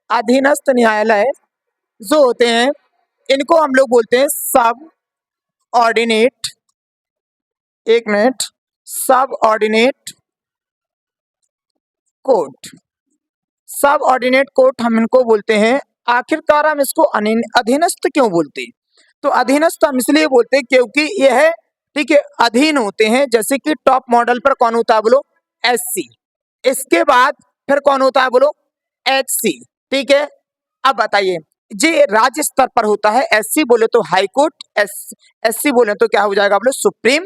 अधीनस्थ न्यायालय जो होते हैं इनको हम लोग बोलते हैं सब ऑर्डिनेट, एक मिनट, सब ऑर्डिनेट कोर्ट। सब ऑर्डिनेट कोर्ट हम इनको बोलते हैं। आखिरकार हम इसको अधीनस्थ क्यों बोलते हैं? तो अधीनस्थ हम इसलिए बोलते हैं क्योंकि यह ठीक है अधीन होते हैं। जैसे कि टॉप मॉडल पर कौन होता है बोलो? एससी। इसके बाद फिर कौन होता है बोलो? एचसी। ठीक है, अब बताइए, ये राज्य स्तर पर होता है। एससी बोले तो हाई कोर्ट, एससी बोले तो क्या हो जाएगा बोलो? Supreme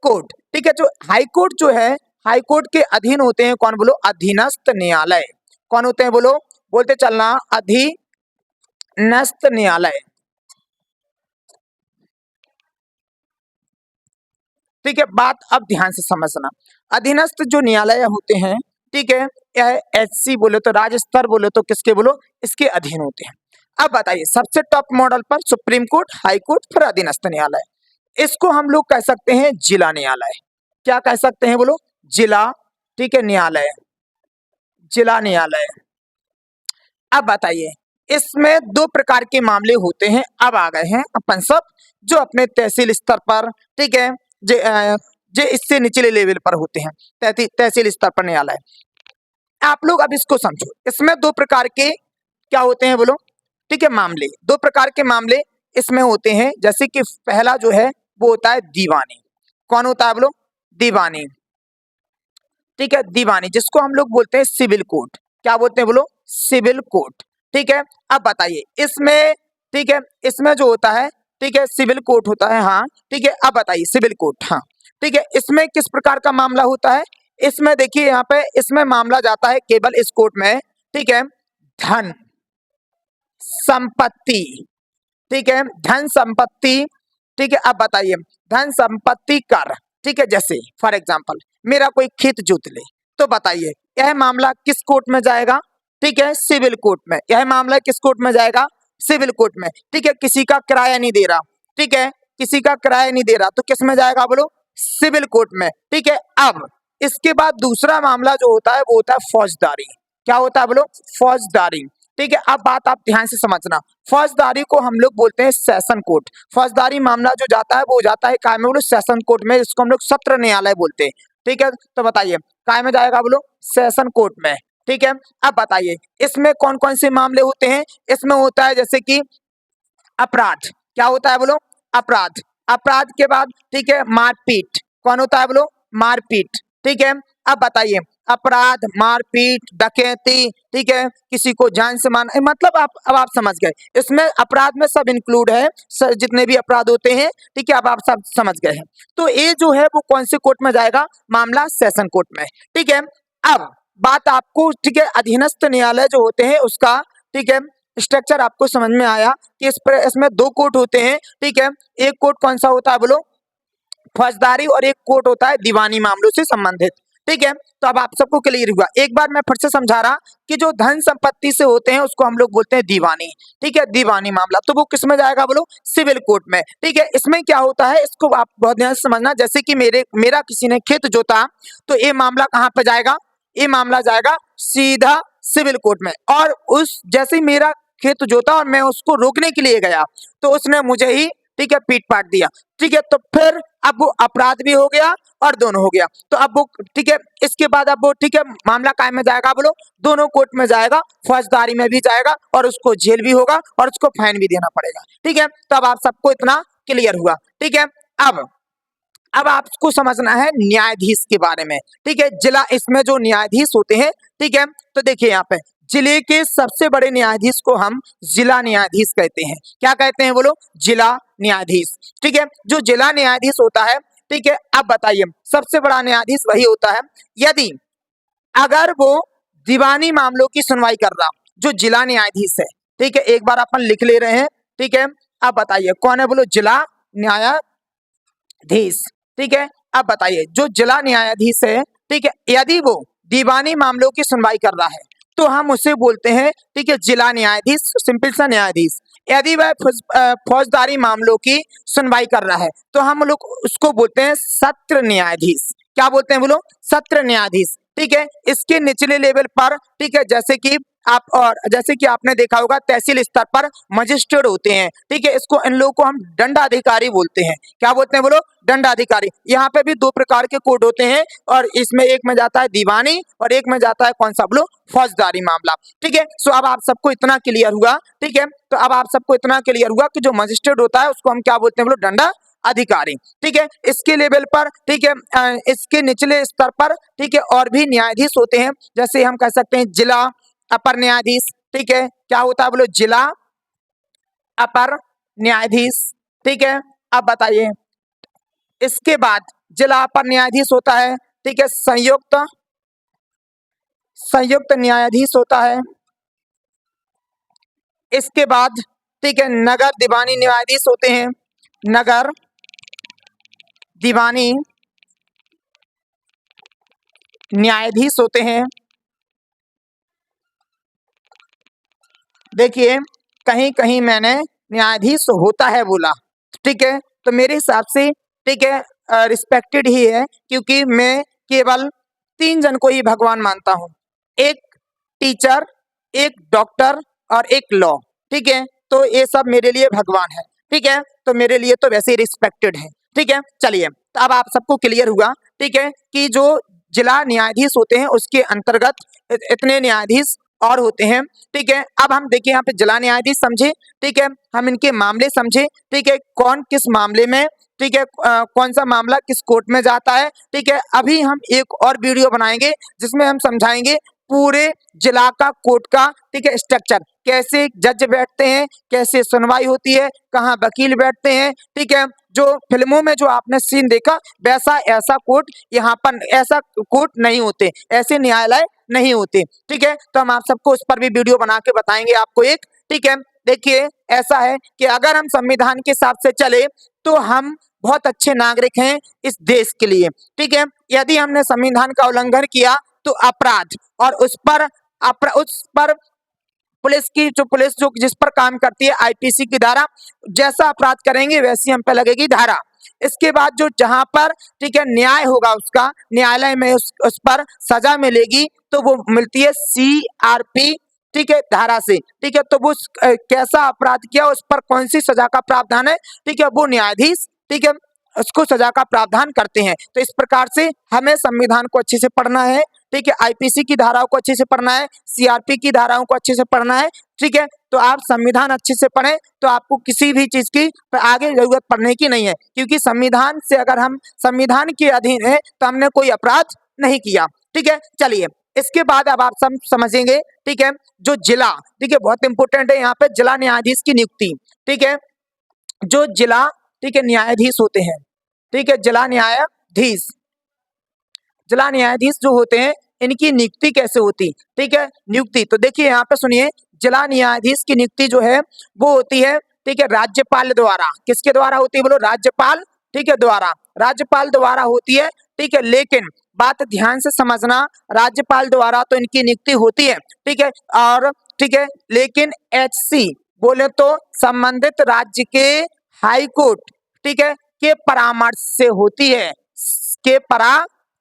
court. ठीक है, जो हाई कोर्ट जो है, हाई कोर्ट के अधीन होते हैं कौन बोलो? अधीनस्थ न्यायालय। कौन होते हैं बोलो? बोलते चलना, अधीनस्थ न्यायालय। ठीक है, बात अब ध्यान से समझना। अधीनस्थ जो न्यायालय होते हैं, ठीक है, यह एचसी बोले तो राज्य स्तर, बोले तो किसके बोलो? इसके अधीन होते हैं। अब बताइए, सबसे टॉप मॉडल पर सुप्रीम कोर्ट, हाई कोर्ट, फिर अधीनस्थ न्यायालय। इसको हम लोग कह सकते हैं जिला न्यायालय। क्या कह सकते हैं बोलो? जिला, ठीक है, न्यायालय, जिला न्यायालय। अब बताइए, इसमें दो प्रकार के मामले होते हैं। अब आ गए हैं अपन सब जो अपने तहसील स्तर पर, ठीक है, जे इससे निचले लेवल पर होते हैं, तहसील स्तर पर न्यायालय। आप लोग अब इसको समझो, इसमें दो प्रकार के क्या होते हैं बोलो? ठीक है, मामले, दो प्रकार के मामले इसमें होते हैं। जैसे कि पहला जो है वो होता है दीवानी। कौन होता है बोलो? दीवानी। ठीक है, दीवानी, जिसको हम लोग बोलते हैं सिविल कोर्ट। क्या बोलते हैं बोलो? Civil court. ठीक है, अब बताइए इसमें, ठीक है, इसमें जो होता है, ठीक है, सिविल कोर्ट होता है। हाँ, ठीक है, अब बताइए सिविल कोर्ट। हाँ, ठीक है, इसमें किस प्रकार का मामला होता है? इसमें देखिए यहाँ पे, इसमें मामला जाता है केवल इस कोर्ट में, ठीक है, धन संपत्ति। ठीक है, धन संपत्ति। ठीक है, अब बताइए, धन संपत्ति कर। ठीक है, जैसे फॉर एग्जांपल मेरा कोई खेत जोत ले, तो बताइए यह मामला किस कोर्ट में जाएगा? ठीक है, सिविल कोर्ट में। यह मामला किस कोर्ट में जाएगा? सिविल कोर्ट में। ठीक है, किसी का किराया नहीं दे रहा, ठीक है, किसी का किराया नहीं दे रहा, तो किस में जाएगा बोलो? सिविल कोर्ट में। ठीक है, अब इसके बाद दूसरा मामला जो होता है वो होता है फौजदारी। क्या होता है बोलो? फौजदारी। ठीक है, अब बात आप ध्यान से समझना। फौजदारी को हम लोग बोलते हैं सेशन कोर्ट। फौजदारी मामला जो जाता है वो जाता है काय में बोलो? सेशन कोर्ट में, जिसको हम लोग सत्र न्यायालय बोलते हैं। ठीक है, तो बताइए काय में जाएगा बोलो? सेशन कोर्ट में। ठीक है, अब बताइए इसमें कौन कौन से मामले होते हैं? इसमें होता है जैसे कि अपराध। क्या होता है बोलो? अपराध। अपराध के बाद, ठीक है, मारपीट। कौन होता है बोलो? मारपीट। ठीक है, अब बताइए अपराध, मारपीट, डकैती, ठीक है, किसी को जान से मारना, मतलब अब आप समझ गए। इसमें अपराध में सब इंक्लूड है, जितने भी अपराध होते हैं। ठीक है, अब आप सब समझ गए हैं। तो ये जो है वो कौन से कोर्ट में जाएगा? मामला सेशन कोर्ट में। ठीक है, अब बात आपको, ठीक है, अधीनस्थ न्यायालय जो होते हैं उसका, ठीक है, स्ट्रक्चर आपको समझ में आया कि इसमें दो कोर्ट होते हैं। ठीक है, एक कोर्ट कौन सा होता है बोलो? फौजदारी, और एक कोर्ट होता है दीवानी मामलों से संबंधित। ठीक है, तो अब आप सबको क्लियर हुआ। एक बार मैं फिर से समझा रहा कि जो धन संपत्ति से होते हैं उसको हम लोग बोलते हैं दीवानी। ठीक है, दीवानी मामला, तो वो किस में जाएगा बोलो? सिविल कोर्ट में। ठीक है, इसमें क्या होता है इसको आप बहुत ध्यान से समझना। जैसे कि मेरा किसी ने खेत जोता, तो ये मामला कहाँ पे जाएगा? ये मामला जाएगा सीधा सिविल कोर्ट में। और उस जैसे ही मेरा खेत जोता और मैं उसको रोकने के लिए गया, तो उसने मुझे ही, ठीक है, पीट पाट दिया। ठीक है, तो फिर अब वो अपराध भी हो गया और दोनों हो गया। तो अब वो, ठीक है, इसके बाद अब वो, ठीक है, मामला काय में जाएगा बोलो? दोनों कोर्ट में जाएगा, फौजदारी में भी जाएगा और उसको जेल भी होगा और उसको फाइन भी देना पड़ेगा। ठीक है, तो अब आप सबको इतना क्लियर हुआ। ठीक है, अब आपको समझना है न्यायाधीश के बारे में। ठीक है, जिला, इसमें जो न्यायाधीश होते हैं, ठीक है, तो देखिए यहाँ पे जिले के सबसे बड़े न्यायाधीश को हम जिला न्यायाधीश कहते हैं। क्या कहते हैं बोलो? जिला न्यायाधीश। ठीक है, जो जिला न्यायाधीश होता है, ठीक है, अब बताइए सबसे बड़ा न्यायाधीश वही होता है यदि अगर वो दीवानी मामलों की सुनवाई कर रहा, जो जिला न्यायाधीश है। ठीक है, एक बार अपन लिख ले रहे हैं। ठीक है, अब बताइए कौन है बोलो? जिला न्यायाधीश। ठीक है, अब बताइए जो जिला न्यायाधीश है, ठीक है, यदि वो दीवानी मामलों की सुनवाई कर रहा है तो हम उसे बोलते हैं, ठीक है, जिला न्यायाधीश, सिंपल सा न्यायाधीश। यदि वह फौजदारी मामलों की सुनवाई कर रहा है तो हम लोग उसको बोलते हैं सत्र न्यायाधीश। क्या बोलते हैं बोलो? सत्र न्यायाधीश। ठीक है। इसके निचले लेवल पर, ठीक है, जैसे कि आपने देखा होगा तहसील स्तर पर मजिस्ट्रेट होते हैं, ठीक है। इसको इन लोगों को हम दंडाधिकारी बोलते हैं। क्या बोलते हैं बोलो? दंडाधिकारी। यहाँ पे भी दो प्रकार के कोड होते हैं और इसमें एक में जाता है दीवानी और एक में जाता है कौन सा बोलो? फौजदारी मामला, ठीक है। सो अब आप सबको इतना क्लियर हुआ, ठीक है। तो अब आप सबको इतना क्लियर हुआ कि जो मजिस्ट्रेट होता है उसको हम क्या बोलते हैं बोलो? दंडा अधिकारी, ठीक है। इसके लेवल पर, ठीक है, इसके निचले स्तर पर, ठीक है, और भी न्यायाधीश होते हैं। जैसे हम कह सकते हैं जिला अपर न्यायाधीश, ठीक है। क्या होता है बोलो? जिला अपर न्यायाधीश, ठीक है। अब बताइए, इसके बाद जिला अपर न्यायाधीश होता है, ठीक है, संयुक्त न्यायाधीश होता है। इसके बाद, ठीक है, नगर दीवानी न्यायाधीश होते हैं, नगर दीवानी न्यायाधीश होते हैं। देखिए, कहीं कहीं मैंने न्यायाधीश होता है बोला, ठीक है, तो मेरे हिसाब से, ठीक है, रिस्पेक्टेड ही है, क्योंकि मैं केवल 3 जन को ही भगवान मानता हूँ, एक टीचर, एक डॉक्टर और एक लॉ, ठीक है। तो ये सब मेरे लिए भगवान है, ठीक है। तो मेरे लिए तो वैसे ही रिस्पेक्टेड है, ठीक है। चलिए, तो अब आप सबको क्लियर हुआ, ठीक है, कि जो जिला न्यायाधीश होते हैं उसके अंतर्गत इतने न्यायाधीश और होते हैं, ठीक है। अब हम देखिए यहाँ पे जिला न्यायाधीश समझे, ठीक है, हम इनके मामले समझे, ठीक है, कौन किस मामले में, ठीक है, कौन सा मामला किस कोर्ट में जाता है, ठीक है। अभी हम एक और वीडियो बनाएंगे जिसमें हम समझाएंगे पूरे जिला का कोर्ट का, ठीक है, स्ट्रक्चर, कैसे जज बैठते हैं, कैसे सुनवाई होती है, कहाँ वकील बैठते हैं, ठीक है। जो फिल्मों में जो आपने सीन देखा वैसा ऐसा कोर्ट यहाँ पर, ऐसा कोर्ट नहीं होते, ऐसे न्यायालय नहीं होते, ठीक है। तो हम आप सबको उस पर भी वीडियो बना के बताएंगे आपको एक, ठीक है। देखिए, ऐसा है कि अगर हम संविधान के हिसाब से चले तो हम बहुत अच्छे नागरिक हैं इस देश के लिए, ठीक है। यदि हमने संविधान का उल्लंघन किया तो अपराध, और उस पर पुलिस जो जिस पर काम करती है आईपीसी की धारा, जैसा अपराध करेंगे वैसी हम पे लगेगी धारा। इसके बाद जो जहां पर, ठीक है, न्याय होगा उसका, न्यायालय में उस पर सजा मिलेगी तो वो मिलती है सीआरपी, ठीक है, धारा से, ठीक है। तो वो कैसा अपराध किया, उस पर कौन सी सजा का प्रावधान है, ठीक है, वो न्यायाधीश, ठीक है, उसको सजा का प्रावधान करते हैं। तो इस प्रकार से हमें संविधान को अच्छे से पढ़ना है, ठीक है, आईपीसी की धाराओं को अच्छे से पढ़ना है, सीआरपी की धाराओं को अच्छे से पढ़ना है, ठीक है। तो आप संविधान अच्छे से पढ़ें तो आपको किसी भी चीज की आगे जरूरत पड़ने की नहीं है, क्योंकि संविधान से, अगर हम संविधान के अधीन है तो हमने कोई अपराध नहीं किया, ठीक है। चलिए, इसके बाद अब आप सब समझेंगे, ठीक है, जो जिला, ठीक है, बहुत इंपॉर्टेंट है यहाँ पे जिला न्यायाधीश की नियुक्ति, ठीक है। जो जिला, ठीक है, न्यायाधीश होते हैं, ठीक है, जिला न्यायाधीश जो होते हैं इनकी नियुक्ति कैसे होती, ठीक है। नियुक्ति तो देखिए यहाँ पे सुनिए, जिला न्यायाधीश की नियुक्ति जो है वो होती है, ठीक है, राज्यपाल द्वारा। किसके द्वारा होती है बोलो? राज्यपाल, ठीक है, द्वारा, राज्यपाल द्वारा होती है, ठीक है। लेकिन बात ध्यान से समझना, राज्यपाल द्वारा तो इनकी नियुक्ति होती है, ठीक है, और ठीक है, लेकिन एचसी बोले तो संबंधित राज्य के हाई कोर्ट, ठीक है, के परामर्श से होती है,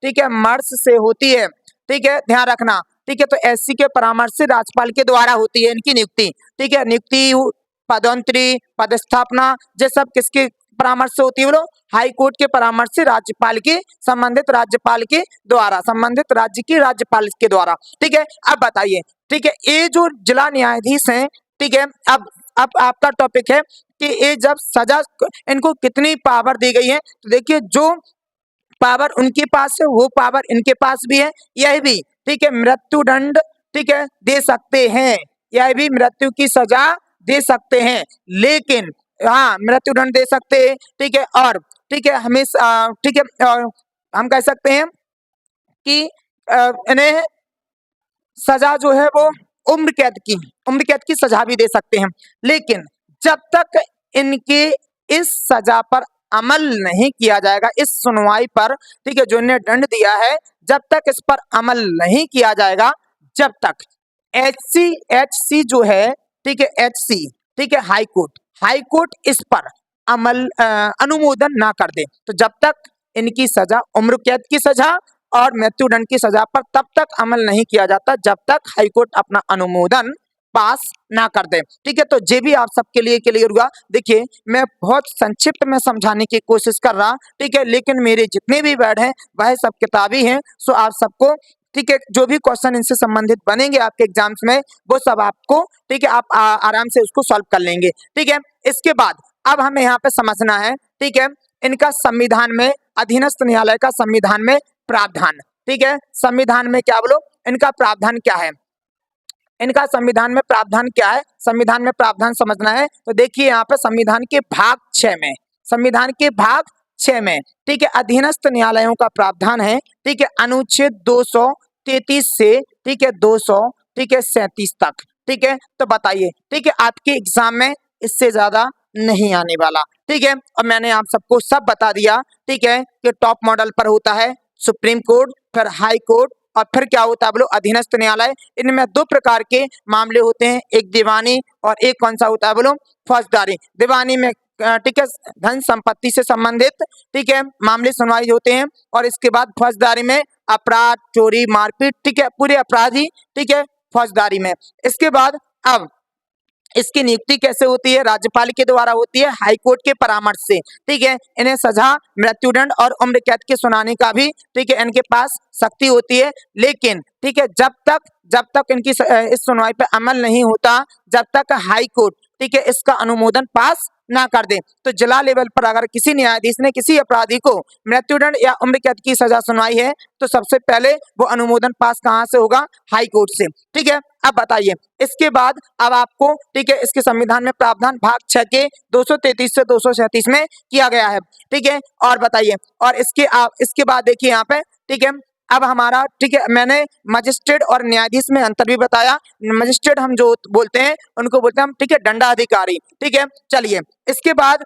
ठीक है, मर्श से होती है, ठीक है, ध्यान रखना, ठीक है। तो एससी के परामर्श से राज्यपाल के द्वारा होती है इनकी नियुक्ति, ठीक है। नियुक्ति, पदोन्नति, पदस्थापना, ये सब किसके परामर्श से होती है बोलो? हाई कोर्ट के परामर्श से राज्यपाल के, संबंधित राज्यपाल के द्वारा, संबंधित राज्य के राज्यपाल के द्वारा, ठीक है। अब बताइए, ठीक है, ये जो जिला न्यायाधीश हैं, ठीक है, अब आपका टॉपिक है कि ये जब सजा, इनको कितनी पावर दी गई है, तो देखिए जो पावर उनके पास है वो पावर इनके पास भी है, यह भी, ठीक है, मृत्युदंड, ठीक है, दे सकते हैं, यह भी मृत्यु की सजा दे सकते हैं, लेकिन हाँ, मृत्युदंड दे सकते हैं, ठीक है। और ठीक है, हमें ठीक है, और हम कह सकते हैं कि इन्हें सजा जो है वो उम्र कैद की सजा भी दे सकते हैं, लेकिन जब तक इनके इस सजा पर अमल नहीं किया जाएगा, इस सुनवाई पर, ठीक है, जो इन्हें दंड दिया है, जब तक इस पर अमल नहीं किया जाएगा, जब तक एचसी जो है, ठीक है, एचसी, ठीक है, हाई कोर्ट इस पर अनुमोदन ना कर दे, तो जब तक इनकी सजा उम्र कैद की सजा और मृत्युदंड की सजा पर तब तक अमल नहीं किया जाता जब तक हाईकोर्ट अपना अनुमोदन पास ना कर दे। ठीक है, तो ये भी आप सबके लिए क्लियर हुआ। देखिए, मैं बहुत संक्षिप्त में समझाने की कोशिश कर रहा, ठीक है, लेकिन मेरे जितने भी वर्ड हैं वह सब किताबी हैं। सो आप सबको, ठीक है, जो भी क्वेश्चन इनसे संबंधित बनेंगे आपके एग्जाम्स में वो सब आपको, ठीक है, आप आराम से उसको सॉल्व कर लेंगे। ठीक है, इसके बाद अब हमें यहाँ पे समझना है, ठीक है, इनका संविधान में, अधीनस्थ न्यायालय का संविधान में प्रावधान। ठीक है, संविधान में क्या बोलो, इनका प्रावधान क्या है, इनका संविधान में प्रावधान क्या है, संविधान में प्रावधान समझना है। तो देखिए यहाँ पे संविधान के भाग 6 में, संविधान के भाग 6 में, ठीक है, अधीनस्थ न्यायालयों का प्रावधान है। ठीक है, अनुच्छेद 233 से, ठीक है, 200, ठीक है, 37 तक। ठीक है, तो बताइए, ठीक है, आपके एग्जाम में इससे ज्यादा नहीं आने वाला। ठीक है, और मैंने आप सबको सब बता दिया। ठीक है, कि टॉप मॉडल पर होता है सुप्रीम कोर्ट, फिर हाई कोर्ट, और फिर क्या होता है बोलो, अधीनस्थ न्यायालय। इनमें दो प्रकार के मामले होते हैं, एक दीवानी और एक कौन सा होता है बोलो, फौजदारी। दीवानी में, ठीक है, धन संपत्ति से संबंधित, ठीक है, मामले सुनवाई होते हैं, और इसके बाद फौजदारी में अपराध, चोरी, मारपीट, ठीक है, पूरे अपराधी, ठीक है, फौजदारी में। इसके बाद अब इसकी नियुक्ति कैसे होती है, राज्यपाल के द्वारा होती है, हाईकोर्ट के परामर्श से। ठीक है, इन्हें सजा, मृत्युदंड और उम्र कैद के सुनाने का भी, ठीक है, इनके पास शक्ति होती है। लेकिन ठीक है, जब तक इनकी इस सुनवाई पे अमल नहीं होता, जब तक हाईकोर्ट, ठीक है, इसका अनुमोदन पास ना कर दे। तो जिला लेवल पर अगर किसी न्यायाधीश ने किसी अपराधी को मृत्युदंड या उम्र कैद की सजा सुनाई है तो सबसे पहले वो अनुमोदन पास कहाँ से होगा, हाई कोर्ट से। ठीक है, अब बताइए, इसके बाद अब आपको, ठीक है, इसके संविधान में प्रावधान भाग 6 के 233 से 237 में किया गया है। ठीक है, और बताइए, और इसके बाद देखिए यहाँ पे, ठीक है, अब हमारा, ठीक है, मैंने मजिस्ट्रेट और न्यायाधीश में अंतर भी बताया। मजिस्ट्रेट हम जो बोलते हैं उनको बोलते हैं हम, ठीक है, दंडाधिकारी। ठीक है, चलिए इसके बाद,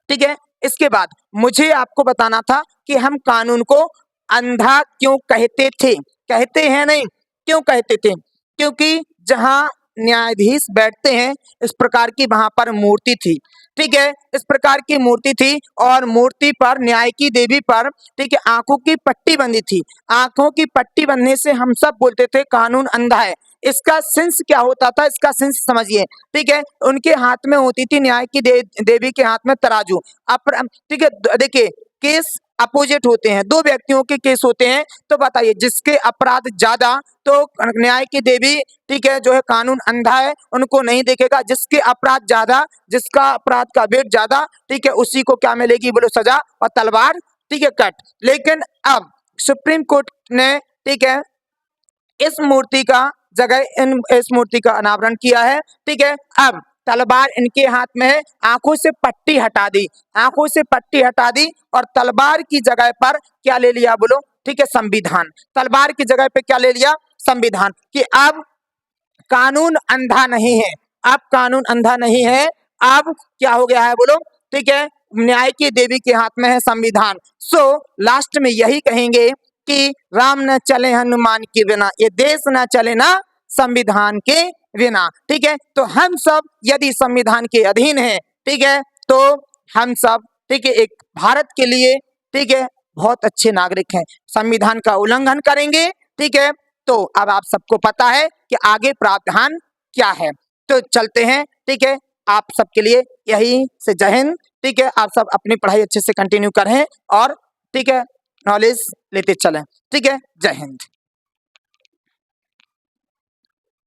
ठीक है, इसके बाद मुझे आपको बताना था कि हम कानून को अंधा क्यों कहते थे, कहते हैं नहीं, क्यों कहते थे, क्योंकि जहां न्यायाधीश बैठते हैं इस प्रकार की वहां पर मूर्ति थी। ठीक है, इस प्रकार की मूर्ति थी, और मूर्ति पर, न्याय की देवी पर, ठीक है, आंखों की पट्टी बंधी थी। आंखों की पट्टी बंधने से हम सब बोलते थे कानून अंधा है। इसका सेंस क्या होता था, इसका सेंस समझिए। ठीक है, उनके हाथ में होती थी, न्याय की देवी के हाथ में तराजू। ठीक है, देखिए, केस अपोजिट होते हैं, दो व्यक्तियों के केस होते हैं। तो बताइए, जिसके अपराध ज्यादा, तो न्याय की देवी, ठीक है, जो है कानून अंधा है, उनको नहीं देखेगा। जिसके अपराध ज्यादा, जिसका अपराध का वेट ज्यादा, ठीक है, उसी को क्या मिलेगी बोलो, सजा और तलवार, ठीक है, कट। लेकिन अब सुप्रीम कोर्ट ने, ठीक है, इस मूर्ति का जगह इस मूर्ति का अनावरण किया है। ठीक है, अब तलवार इनके हाथ में है, आंखों से पट्टी हटा दी, आंखों से पट्टी हटा दी, और तलवार की जगह पर क्या ले लिया बोलो, ठीक है, संविधान। तलवार की जगह पे क्या ले लिया, संविधान। कि अब कानून अंधा नहीं है, अब कानून अंधा नहीं है, अब क्या हो गया है बोलो, ठीक है, न्याय की देवी के हाथ में है संविधान। सो लास्ट में यही कहेंगे कि राम न चले हनुमान के बिना, ये देश न चले ना संविधान के बिना। ठीक है, तो हम सब यदि संविधान के अधीन हैं, ठीक है, तो हम सब, ठीक है, एक भारत के लिए, ठीक है, बहुत अच्छे नागरिक हैं। संविधान का उल्लंघन करेंगे, ठीक है, तो अब आप सबको पता है कि आगे प्रावधान क्या है। तो चलते हैं, ठीक है, आप सबके लिए यही से जय हिंद। ठीक है, आप सब अपनी पढ़ाई अच्छे से कंटिन्यू करें, और ठीक है, नॉलेज लेते चलें। ठीक है, जय हिंद।